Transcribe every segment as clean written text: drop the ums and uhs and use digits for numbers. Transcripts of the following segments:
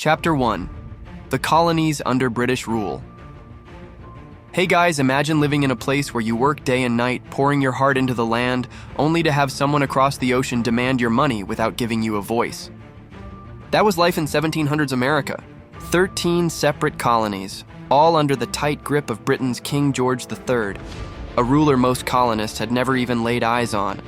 Chapter 1. The Colonies Under British Rule. Hey guys, imagine living in a place where you work day and night, pouring your heart into the land, only to have someone across the ocean demand your money without giving you a voice. That was life in 1700s America. 13 separate colonies, all under the tight grip of Britain's King George III, a ruler most colonists had never even laid eyes on.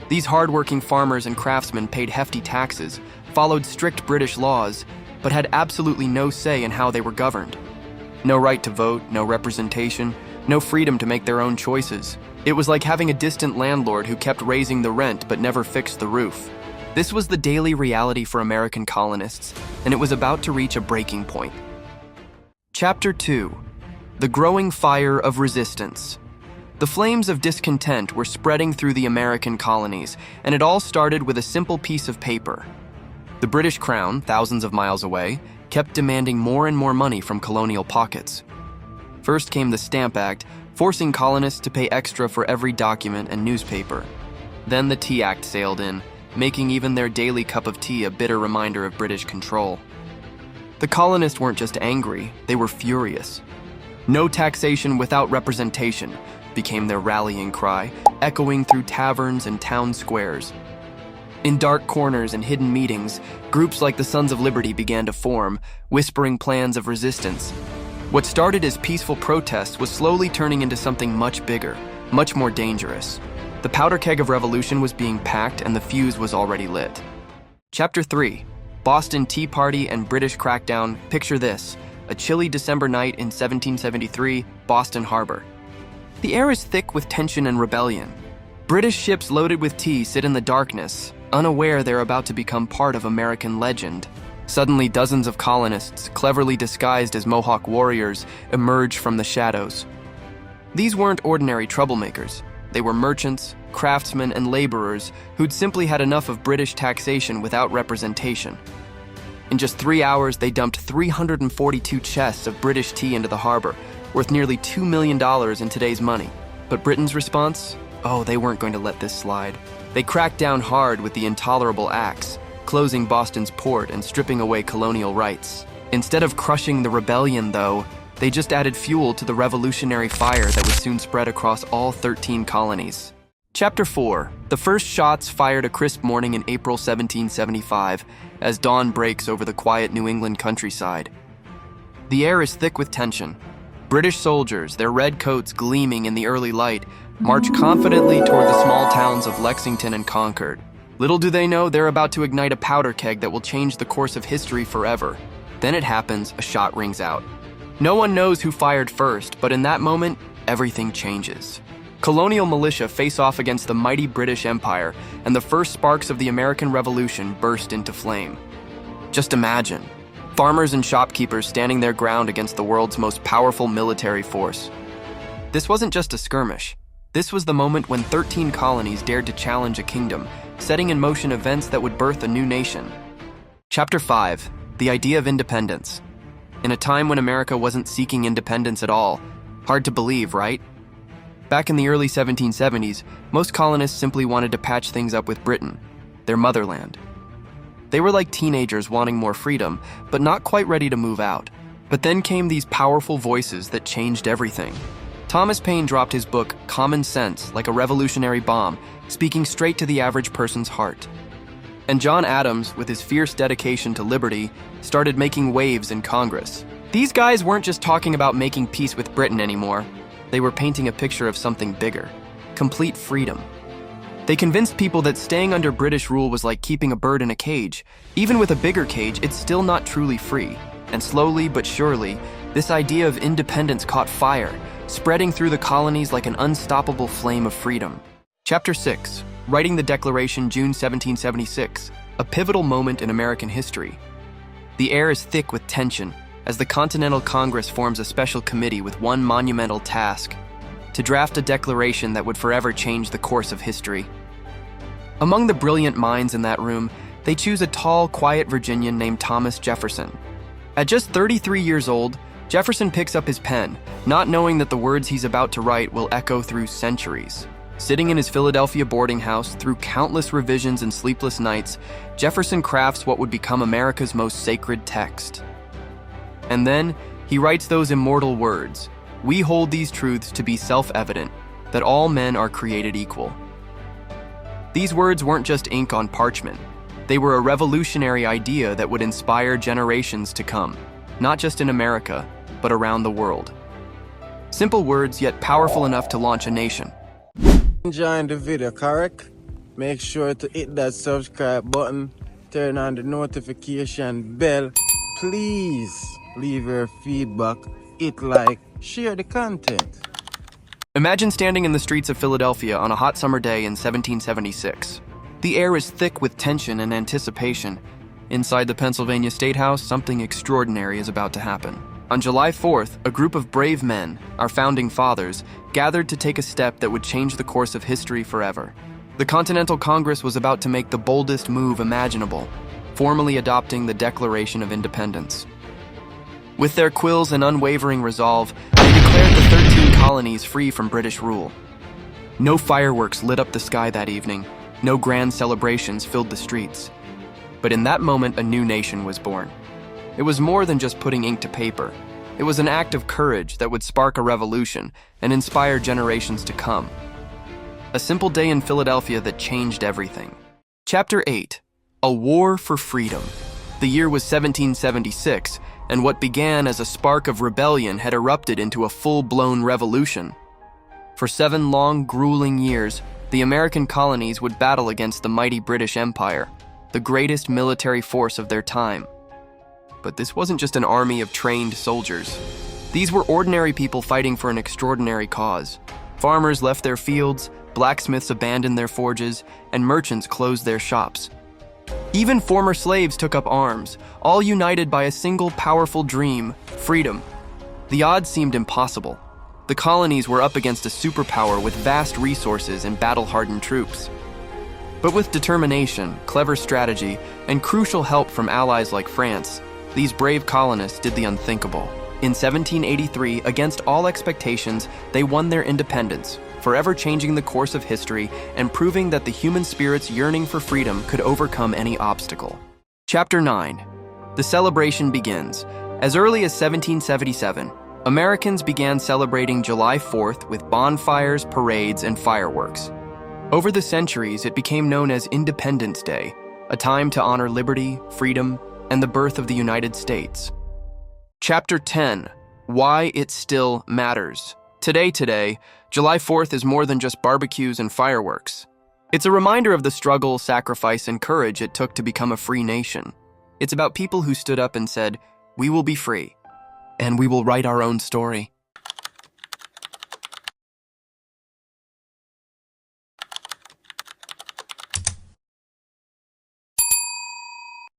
These hard-working farmers and craftsmen paid hefty taxes, followed strict British laws, but had absolutely no say in how they were governed. No right to vote, no representation, no freedom to make their own choices. It was like having a distant landlord who kept raising the rent but never fixed the roof. This was the daily reality for American colonists, and it was about to reach a breaking point. Chapter 2. The Growing Fire of Resistance. The flames of discontent were spreading through the American colonies, and it all started with a simple piece of paper. The British Crown, thousands of miles away, kept demanding more and more money from colonial pockets. First came the Stamp Act, forcing colonists to pay extra for every document and newspaper. Then the Tea Act sailed in, making even their daily cup of tea a bitter reminder of British control. The colonists weren't just angry, they were furious. No taxation without representation became their rallying cry, echoing through taverns and town squares. In dark corners and hidden meetings, groups like the Sons of Liberty began to form, whispering plans of resistance. What started as peaceful protests was slowly turning into something much bigger, much more dangerous. The powder keg of revolution was being packed and the fuse was already lit. Chapter 3. Boston Tea Party and British Crackdown. Picture this: a chilly December night in 1773, Boston Harbor. The air is thick with tension and rebellion. British ships loaded with tea sit in the darkness, unaware they're about to become part of American legend. Suddenly, dozens of colonists, cleverly disguised as Mohawk warriors, emerge from the shadows. These weren't ordinary troublemakers. They were merchants, craftsmen, and laborers who'd simply had enough of British taxation without representation. In just 3 hours, they dumped 342 chests of British tea into the harbor, worth nearly $2 million in today's money. But Britain's response? Oh, they weren't going to let this slide. They cracked down hard with the intolerable acts, closing Boston's port and stripping away colonial rights. Instead of crushing the rebellion, though, they just added fuel to the revolutionary fire that would soon spread across all 13 colonies. Chapter 4. The first shots fired a crisp morning in April 1775, as dawn breaks over the quiet New England countryside. The air is thick with tension. British soldiers, their red coats gleaming in the early light, march confidently toward the small towns of Lexington and Concord. Little do they know they're about to ignite a powder keg that will change the course of history forever. Then it happens, a shot rings out. No one knows who fired first, but in that moment, everything changes. Colonial militia face off against the mighty British Empire, and the first sparks of the American Revolution burst into flame. Just imagine, farmers and shopkeepers standing their ground against the world's most powerful military force. This wasn't just a skirmish. This was the moment when 13 colonies dared to challenge a kingdom, setting in motion events that would birth a new nation. Chapter 5. The Idea of Independence. In a time when America wasn't seeking independence at all. Hard to believe, right? Back in the early 1770s, most colonists simply wanted to patch things up with Britain, their motherland. They were like teenagers wanting more freedom, but not quite ready to move out. But then came these powerful voices that changed everything. Thomas Paine dropped his book, Common Sense, like a revolutionary bomb, speaking straight to the average person's heart. And John Adams, with his fierce dedication to liberty, started making waves in Congress. These guys weren't just talking about making peace with Britain anymore. They were painting a picture of something bigger, complete freedom. They convinced people that staying under British rule was like keeping a bird in a cage. Even with a bigger cage, it's still not truly free. And slowly but surely, this idea of independence caught fire, spreading through the colonies like an unstoppable flame of freedom. Chapter 6. Writing the Declaration, June 1776, a pivotal moment in American history. The air is thick with tension as the Continental Congress forms a special committee with one monumental task: to draft a declaration that would forever change the course of history. Among the brilliant minds in that room, they choose a tall, quiet Virginian named Thomas Jefferson. At just 33 years old, Jefferson picks up his pen, not knowing that the words he's about to write will echo through centuries. Sitting in his Philadelphia boarding house through countless revisions and sleepless nights, Jefferson crafts what would become America's most sacred text. And then, he writes those immortal words, "We hold these truths to be self-evident, that all men are created equal." These words weren't just ink on parchment. They were a revolutionary idea that would inspire generations to come, not just in America, but around the world. Simple words, yet powerful enough to launch a nation. Enjoying the video, correct? Make sure to hit that subscribe button, turn on the notification bell. Please leave your feedback, hit like, share the content. Imagine standing in the streets of Philadelphia on a hot summer day in 1776. The air is thick with tension and anticipation. Inside the Pennsylvania State House, something extraordinary is about to happen. On July 4th, a group of brave men, our founding fathers, gathered to take a step that would change the course of history forever. The Continental Congress was about to make the boldest move imaginable, formally adopting the Declaration of Independence. With their quills and unwavering resolve, they declared the 13 colonies free from British rule. No fireworks lit up the sky that evening. No grand celebrations filled the streets. But in that moment, a new nation was born. It was more than just putting ink to paper. It was an act of courage that would spark a revolution and inspire generations to come. A simple day in Philadelphia that changed everything. Chapter 8. A War for Freedom. The year was 1776, and what began as a spark of rebellion had erupted into a full-blown revolution. For 7 long, grueling years, the American colonies would battle against the mighty British Empire, the greatest military force of their time. But this wasn't just an army of trained soldiers. These were ordinary people fighting for an extraordinary cause. Farmers left their fields, blacksmiths abandoned their forges, and merchants closed their shops. Even former slaves took up arms, all united by a single powerful dream: freedom. The odds seemed impossible. The colonies were up against a superpower with vast resources and battle-hardened troops. But with determination, clever strategy, and crucial help from allies like France, these brave colonists did the unthinkable. In 1783, against all expectations, they won their independence, forever changing the course of history and proving that the human spirit's yearning for freedom could overcome any obstacle. Chapter 9. The celebration begins. As early as 1777, Americans began celebrating July 4th with bonfires, parades, and fireworks. Over the centuries, it became known as Independence Day, a time to honor liberty, freedom, and the birth of the United States. Chapter 10. Why it still matters. Today, July 4th is more than just barbecues and fireworks. It's a reminder of the struggle, sacrifice, and courage it took to become a free nation. It's about people who stood up and said, "We will be free, and we will write our own story."